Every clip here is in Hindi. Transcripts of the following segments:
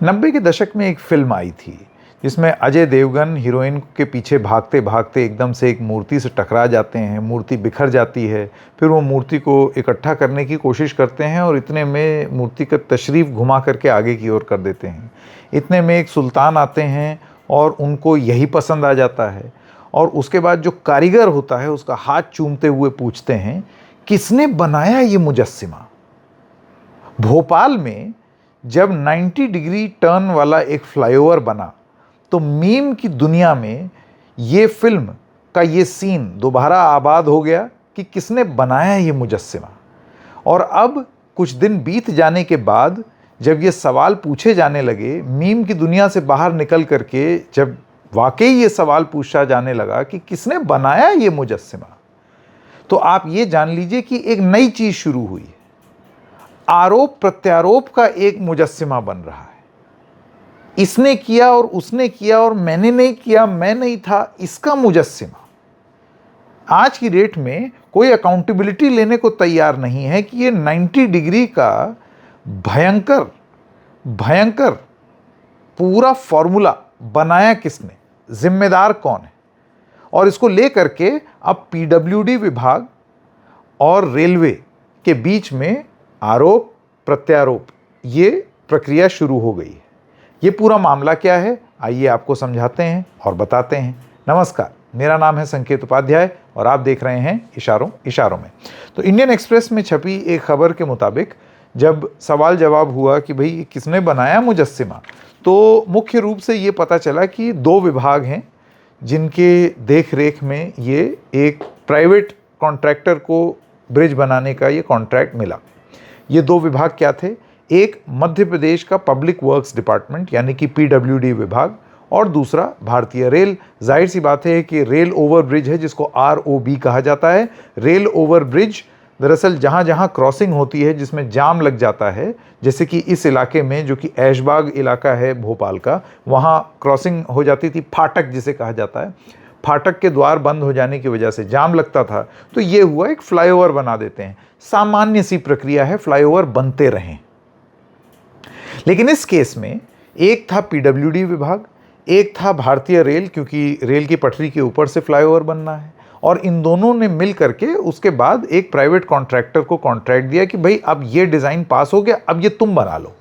90 के दशक में एक फिल्म आई थी जिसमें अजय देवगन हीरोइन के पीछे भागते भागते एकदम से एक मूर्ति से टकरा जाते हैं, मूर्ति बिखर जाती है, फिर वो मूर्ति को इकट्ठा करने की कोशिश करते हैं और इतने में मूर्ति का तशरीफ़ घुमा करके आगे की ओर कर देते हैं। इतने में एक सुल्तान आते हैं और उनको यही पसंद आ जाता है और उसके बाद जो कारीगर होता है उसका हाथ चूमते हुए पूछते हैं, किसने बनाया ये मुजस्सिमा? भोपाल में जब 90 डिग्री टर्न वाला एक फ्लाईओवर बना तो मीम की दुनिया में ये फिल्म का ये सीन दोबारा आबाद हो गया कि किसने बनाया ये मुजस्सिमा। और अब कुछ दिन बीत जाने के बाद जब ये सवाल पूछे जाने लगे, मीम की दुनिया से बाहर निकल करके जब वाकई ये सवाल पूछा जाने लगा कि किसने बनाया ये मुजस्सिमा, तो आप ये जान लीजिए कि एक नई चीज़ शुरू हुई है। आरोप प्रत्यारोप का एक मुजस्सिमा बन रहा है। इसने किया और उसने किया और मैंने नहीं किया, मैं नहीं था, इसका मुजस्सिमा। आज की डेट में कोई अकाउंटेबिलिटी लेने को तैयार नहीं है कि ये 90 डिग्री का भयंकर भयंकर पूरा फॉर्मूला बनाया किसने, जिम्मेदार कौन है। और इसको लेकर के अब पीडब्ल्यूडी विभाग और रेलवे के बीच में आरोप प्रत्यारोप ये प्रक्रिया शुरू हो गई है। ये पूरा मामला क्या है, आइए आपको समझाते हैं और बताते हैं। नमस्कार, मेरा नाम है संकेत उपाध्याय और आप देख रहे हैं इशारों में। तो इंडियन एक्सप्रेस में छपी एक खबर के मुताबिक जब सवाल जवाब हुआ कि भाई किसने बनाया मुजस्सिमा, तो मुख्य रूप से ये पता चला कि दो विभाग हैं जिनके देख रेख में ये एक प्राइवेट कॉन्ट्रैक्टर को ब्रिज बनाने का ये कॉन्ट्रैक्ट मिला। ये दो विभाग क्या थे? एक मध्य प्रदेश का पब्लिक वर्क्स डिपार्टमेंट यानी कि पीडब्ल्यूडी विभाग और दूसरा भारतीय रेल। जाहिर सी बात है कि रेल ओवर ब्रिज है जिसको आरओबी कहा जाता है। रेल ओवर ब्रिज दरअसल जहाँ जहाँ क्रॉसिंग होती है जिसमें जाम लग जाता है, जैसे कि इस इलाके में जो कि ऐशबाग इलाका है भोपाल का, वहाँ क्रॉसिंग हो जाती थी, फाटक जिसे कहा जाता है। फाटक के द्वार बंद हो जाने की वजह से जाम लगता था, तो ये हुआ एक फ्लाईओवर बना देते हैं। सामान्य सी प्रक्रिया है, फ्लाईओवर बनते रहें। लेकिन इस केस में एक था पीडब्ल्यूडी विभाग, एक था भारतीय रेल, क्योंकि रेल की पटरी के ऊपर से फ्लाईओवर बनना है। और इन दोनों ने मिल करके उसके बाद एक प्राइवेट कॉन्ट्रैक्टर को कॉन्ट्रैक्ट दिया कि भाई अब ये डिज़ाइन पास हो गया, अब ये तुम बना लो।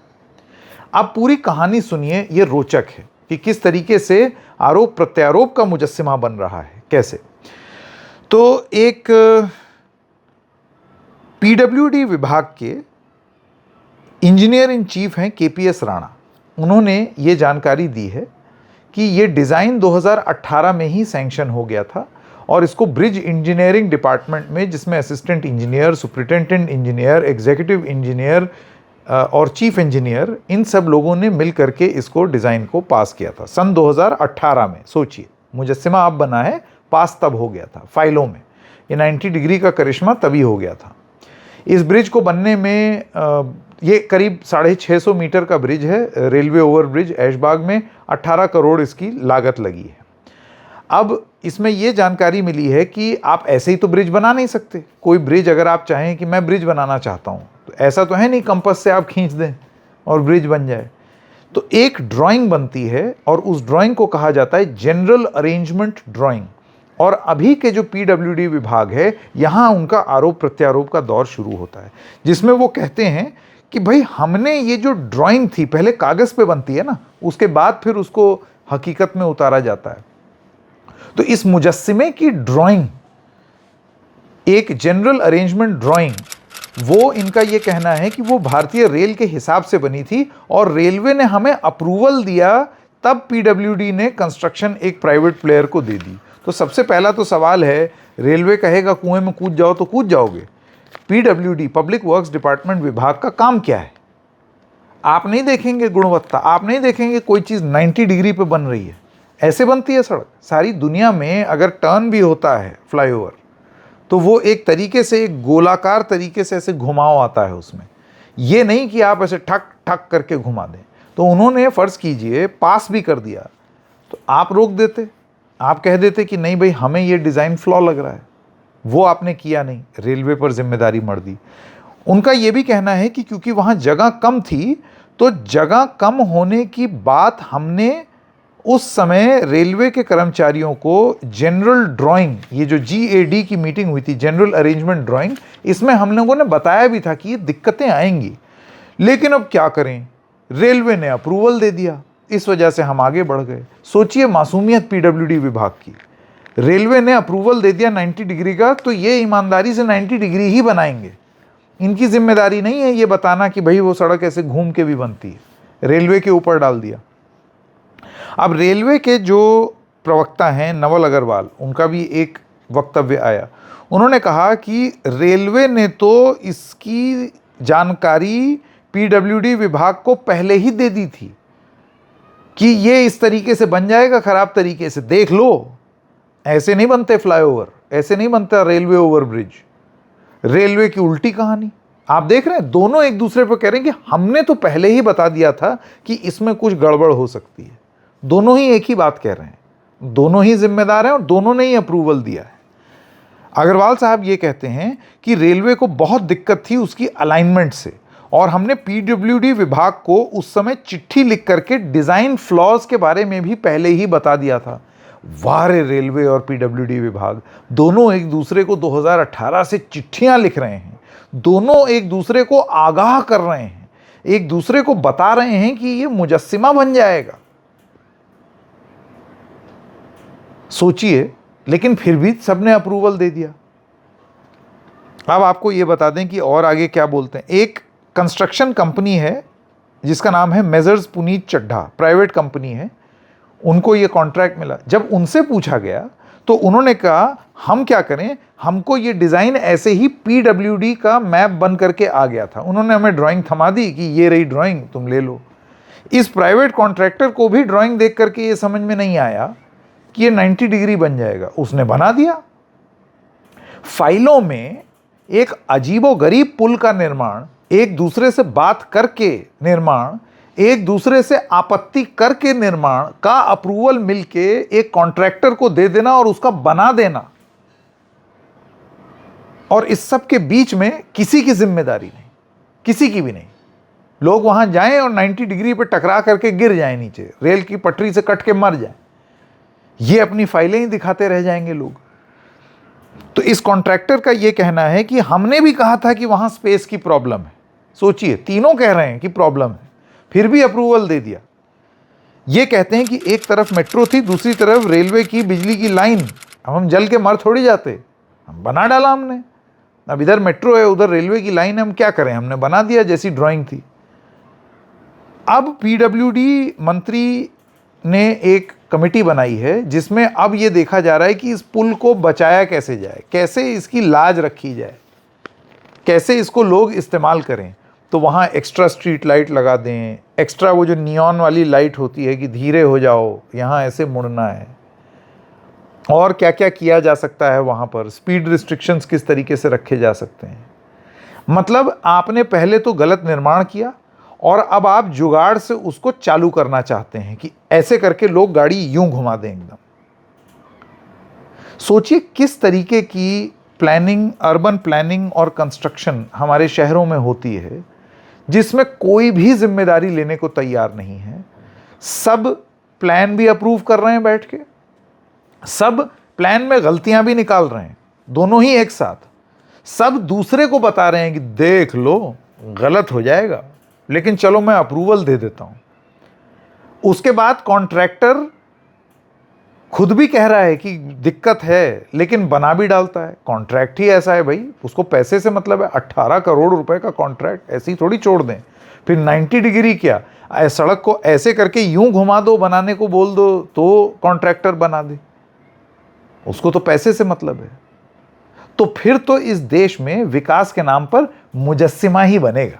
अब पूरी कहानी सुनिए, ये रोचक है कि किस तरीके से आरोप प्रत्यारोप का मुजस्सिमा बन रहा है, कैसे। तो एक पीडब्ल्यूडी विभाग के इंजीनियर इन चीफ हैं केपीएस राणा। उन्होंने ये जानकारी दी है कि ये डिज़ाइन 2018 में ही सैंक्शन हो गया था और इसको ब्रिज इंजीनियरिंग डिपार्टमेंट में, जिसमें assistant engineer, superintendent engineer, executive engineer और चीफ इंजीनियर, इन सब लोगों ने मिल करके इसको डिज़ाइन को पास किया था सन 2018 में। सोचिए, मुजस्सिमा अब बना है, पास तब हो गया था फाइलों में। ये 90 डिग्री का करिश्मा तभी हो गया था। इस ब्रिज को बनने में ये करीब 650 मीटर का ब्रिज है, रेलवे ओवर ब्रिज ऐशबाग में 18 करोड़ इसकी लागत लगी है। अब इसमें ये जानकारी मिली है कि आप ऐसे ही तो ब्रिज बना नहीं सकते। कोई ब्रिज अगर आप चाहें कि मैं ब्रिज बनाना चाहता हूँ, तो ऐसा तो है नहीं कंपास से आप खींच दें और ब्रिज बन जाए। तो एक ड्राइंग बनती है और उस ड्राइंग को कहा जाता है जनरल अरेंजमेंट ड्राइंग। और अभी के जो पीडब्ल्यूडी विभाग है, यहाँ उनका आरोप प्रत्यारोप का दौर शुरू होता है, जिसमें वो कहते हैं कि भाई हमने ये जो ड्राइंग थी, पहले कागज़ पे बनती है ना, उसके बाद फिर उसको हकीकत में उतारा जाता है। तो इस मुजस्सिमे की ड्राइंग, एक जनरल अरेंजमेंट ड्राइंग, वो इनका ये कहना है कि वो भारतीय रेल के हिसाब से बनी थी और रेलवे ने हमें अप्रूवल दिया, तब पीडब्ल्यूडी ने कंस्ट्रक्शन एक प्राइवेट प्लेयर को दे दी। तो सबसे पहला तो सवाल है, रेलवे कहेगा कुएं में कूद जाओ तो कूद जाओगे? पीडब्ल्यूडी पब्लिक वर्क्स डिपार्टमेंट विभाग का काम क्या है? आप नहीं देखेंगे गुणवत्ता, आप नहीं देखेंगे कोई चीज़ 90 डिग्री पे बन रही है, ऐसे बनती है सड़क। सारी दुनिया में अगर टर्न भी होता है फ्लाईओवर, तो वो एक तरीके से, एक गोलाकार तरीके से ऐसे घुमाव आता है उसमें। ये नहीं कि आप ऐसे ठक ठक करके घुमा दें। तो उन्होंने फ़र्ज़ कीजिए पास भी कर दिया, तो आप रोक देते, आप कह देते कि नहीं भाई हमें ये डिज़ाइन फ्लॉ लग रहा है। वो आपने किया नहीं, रेलवे पर जिम्मेदारी मढ़ दी। उनका ये भी कहना है कि क्योंकि वहाँ जगह कम थी, तो जगह कम होने की बात हमने उस समय रेलवे के कर्मचारियों को जनरल ड्राइंग, ये जो GAD की मीटिंग हुई थी, जनरल अरेंजमेंट ड्राइंग, इसमें हम लोगों ने बताया भी था कि ये दिक्कतें आएंगी। लेकिन अब क्या करें, रेलवे ने अप्रूवल दे दिया, इस वजह से हम आगे बढ़ गए। सोचिए मासूमियत PWD विभाग की, रेलवे ने अप्रूवल दे दिया 90 डिग्री का, तो ये ईमानदारी से 90 डिग्री ही बनाएंगे। इनकी जिम्मेदारी नहीं है ये बताना कि भाई वो सड़क ऐसे घूम के भी बनती है, रेलवे के ऊपर डाल दिया। अब रेलवे के जो प्रवक्ता हैं नवल अग्रवाल, उनका भी एक वक्तव्य आया। उन्होंने कहा कि रेलवे ने तो इसकी जानकारी PWD विभाग को पहले ही दे दी थी कि ये इस तरीके से बन जाएगा, खराब तरीके से, देख लो। ऐसे नहीं बनते फ्लाईओवर, ऐसे नहीं बनता रेलवे ओवरब्रिज। रेलवे की उल्टी कहानी आप देख रहे हैं, दोनों एक दूसरे पर कह रहे हैं कि हमने तो पहले ही बता दिया था कि इसमें कुछ गड़बड़ हो सकती है। दोनों ही एक ही बात कह रहे हैं, दोनों ही जिम्मेदार हैं और दोनों ने ही अप्रूवल दिया है। अग्रवाल साहब ये कहते हैं कि रेलवे को बहुत दिक्कत थी उसकी अलाइनमेंट से, और हमने PWD विभाग को उस समय चिट्ठी लिख करके डिजाइन फ्लॉज के बारे में भी पहले ही बता दिया था। वाह रे, रेलवे और PWD विभाग दोनों एक दूसरे को 2018 से चिट्ठियां लिख रहे हैं, दोनों एक दूसरे को आगाह कर रहे हैं, एक दूसरे को बता रहे हैं कि ये मुजस्सिमा बन जाएगा। सोचिए, लेकिन फिर भी सबने अप्रूवल दे दिया। अब आपको ये बता दें कि और आगे क्या बोलते हैं। एक कंस्ट्रक्शन कंपनी है जिसका नाम है Messrs Puneet Chadha, private company है, उनको ये कॉन्ट्रैक्ट मिला। जब उनसे पूछा गया तो उन्होंने कहा हम क्या करें, हमको ये डिज़ाइन ऐसे ही PWD का मैप बन करके आ गया था, उन्होंने हमें ड्राइंग थमा दी कि ये रही ड्राइंग, तुम ले लो। इस प्राइवेट कॉन्ट्रैक्टर को भी ड्राइंग देख करके ये समझ में नहीं आया कि ये 90 डिग्री बन जाएगा, उसने बना दिया। फाइलों में एक अजीबोगरीब पुल का निर्माण, एक दूसरे से बात करके निर्माण, एक दूसरे से आपत्ति करके निर्माण का अप्रूवल मिलके एक कॉन्ट्रैक्टर को दे देना और उसका बना देना, और इस सब के बीच में किसी की जिम्मेदारी नहीं, किसी की भी नहीं। लोग वहां जाएं और 90 डिग्री पे टकरा करके गिर जाएं नीचे, रेल की पटरी से कट के मर जाएं, ये अपनी फाइलें ही दिखाते रह जाएंगे लोग। तो इस कॉन्ट्रैक्टर का ये कहना है कि हमने भी कहा था कि वहां स्पेस की प्रॉब्लम है। सोचिए, तीनों कह रहे हैं कि प्रॉब्लम है, फिर भी अप्रूवल दे दिया। ये कहते हैं कि एक तरफ मेट्रो थी, दूसरी तरफ रेलवे की बिजली की लाइन, अब हम जल के मर थोड़ी जाते, हम बना डाला हमने। अब इधर मेट्रो है, उधर रेलवे की लाइन है, हम क्या करें, हमने बना दिया जैसी ड्राइंग थी। अब PWD मंत्री ने एक कमेटी बनाई है जिसमें अब ये देखा जा रहा है कि इस पुल को बचाया कैसे जाए, कैसे इसकी लाज रखी जाए, कैसे इसको लोग इस्तेमाल करें। तो वहाँ एक्स्ट्रा स्ट्रीट लाइट लगा दें, एक्स्ट्रा वो जो नियॉन वाली लाइट होती है कि धीरे हो जाओ, यहाँ ऐसे मुड़ना है, और क्या क्या किया जा सकता है वहाँ पर, स्पीड रिस्ट्रिक्शंस किस तरीके से रखे जा सकते हैं। मतलब आपने पहले तो गलत निर्माण किया और अब आप जुगाड़ से उसको चालू करना चाहते हैं कि ऐसे करके लोग गाड़ी यूं घुमा दें एकदम। सोचिए किस तरीके की प्लानिंग, अर्बन प्लानिंग और कंस्ट्रक्शन हमारे शहरों में होती है जिसमें कोई भी जिम्मेदारी लेने को तैयार नहीं है। सब प्लान भी अप्रूव कर रहे हैं बैठ के, सब प्लान में गलतियां भी निकाल रहे हैं, दोनों ही एक साथ। सब दूसरे को बता रहे हैं कि देख लो गलत हो जाएगा, लेकिन चलो मैं अप्रूवल दे देता हूं। उसके बाद कॉन्ट्रैक्टर खुद भी कह रहा है कि दिक्कत है, लेकिन बना भी डालता है। कॉन्ट्रैक्ट ही ऐसा है भाई, उसको पैसे से मतलब है। 18 करोड़ रुपए का कॉन्ट्रैक्ट ऐसे ही थोड़ी छोड़ दें। फिर 90 डिग्री क्या, सड़क को ऐसे करके यूं घुमा दो, बनाने को बोल दो तो कॉन्ट्रैक्टर बना दे, उसको तो पैसे से मतलब है। तो फिर तो इस देश में विकास के नाम पर मुजस्सिमा ही बनेगा।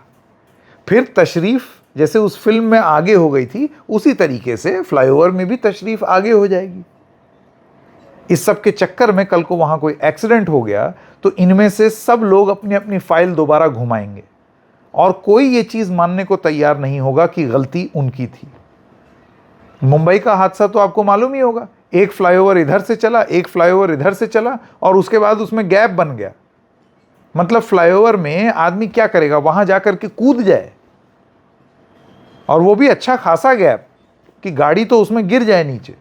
फिर तशरीफ जैसे उस फिल्म में आगे हो गई थी, उसी तरीके से फ्लाईओवर में भी तशरीफ आगे हो जाएगी। इस सब के चक्कर में कल को वहां कोई एक्सीडेंट हो गया तो इनमें से सब लोग अपनी अपनी फाइल दोबारा घुमाएंगे और कोई ये चीज मानने को तैयार नहीं होगा कि गलती उनकी थी। मुंबई का हादसा तो आपको मालूम ही होगा, एक फ्लाईओवर इधर से चला, एक फ्लाईओवर इधर से चला और उसके बाद उसमें गैप बन गया। मतलब फ्लाईओवर में आदमी क्या करेगा, वहां जाकर के कूद जाए। और वो भी अच्छा खासा गैप कि गाड़ी तो उसमें गिर जाए नीचे।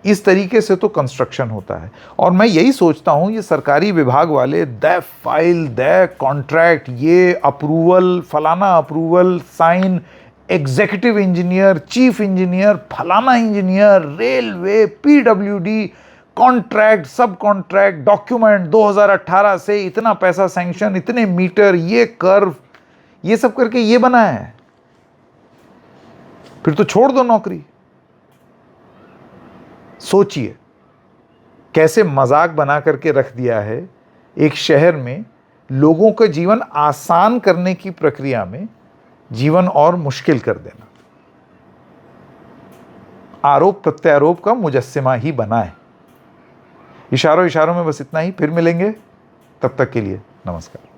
इस तरीके से तो कंस्ट्रक्शन होता है। और मैं यही सोचता हूं ये सरकारी विभाग वाले द फाइल, द कॉन्ट्रैक्ट, ये अप्रूवल, फलाना approval, sign, executive engineer, chief engineer, फलाना engineer, railway, PWD, contract, subcontract, document, 2018 से इतना पैसा सैंक्शन, इतने मीटर, ये कर्व, ये सब करके ये बना है। फिर तो छोड़ दो नौकरी। सोचिए कैसे मजाक बना करके रख दिया है एक शहर में, लोगों का जीवन आसान करने की प्रक्रिया में जीवन और मुश्किल कर देना। आरोप प्रत्यारोप का मुजस्सिमा ही बना है। इशारों इशारों में बस इतना ही। फिर मिलेंगे, तब तक के लिए नमस्कार।